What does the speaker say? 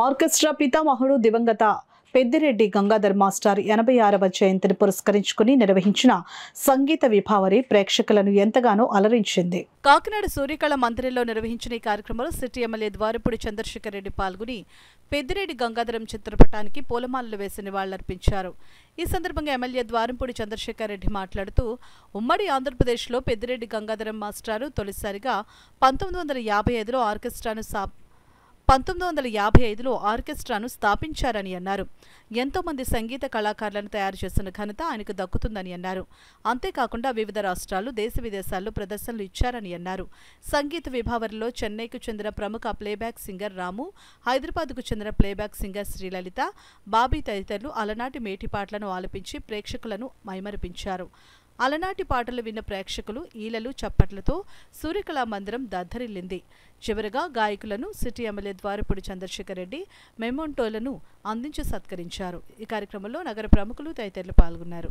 Orchestra పితామహుడు దివంగత Peddireddy Gangadhar master 86వ జయంతిని పురస్కరించుకుని నిర్వహించిన సంగీత విభావరి ప్రేక్షకులను ఎంతగానో అలరించింది. కాకినాడ సూర్యకళ మందిరంలో నిర్వహించిన ఈ కార్యక్రమంలో సిటీ ఎమ్మెల్యే ద్వారపూడి చంద్రశేఖర్ రెడ్డి పాల్గొని పెద్దిరెడ్డి గంగాధరం చిత్రపటానికి పూలమాలలు వేసి నివాళులర్పించారు. ఈ సందర్భంగా ఎమ్మెల్యే ద్వారంపూడి చంద్రశేఖర్ రెడ్డి మాట్లాడుతూ ఉమ్మడి ఆంధ్రప్రదేశ్లో పెద్దిరెడ్డి గంగాధరం మాస్టారు తొలిసారిగా 1955లో ఆర్కెస్ట్రాను స్థాపించారని అన్నారు. ఎంతో మంది సంగీత కళాకారులను తయారు చేసిన ఘనత ఆయనకు దక్కుతుందని అన్నారు. అంతేకాకుండా వివిధ రాష్ట్రాలు, దేశ విదేశాల్లో ప్రదర్శనలు ఇచ్చారని అన్నారు. సంగీత విభావరిలో చెన్నైకు చెందిన ప్రముఖ ప్లేబ్యాక్ సింగర్ రాము, హైదరాబాద్కు చెందిన ప్లేబ్యాక్ సింగర్ శ్రీలలిత, బాబీ తదితరులు అలనాటి మేటి పాటలను ఆలపించి ప్రేక్షకులను మైమరిపించారు. అలనాటి పాటలు విన్న ప్రేక్షకులు ఈలలు చప్పట్లతో సూర్యకళా మందిరం దద్దరిల్లింది. చివరగా గాయకులను సిటీ ఎమ్మెల్యే ద్వారపూడి చంద్రశేఖర్ రెడ్డి మెమోంటోలను అందించి సత్కరించారు. ఈ కార్యక్రమంలో నగర ప్రముఖులు తదితరులు పాల్గొన్నారు.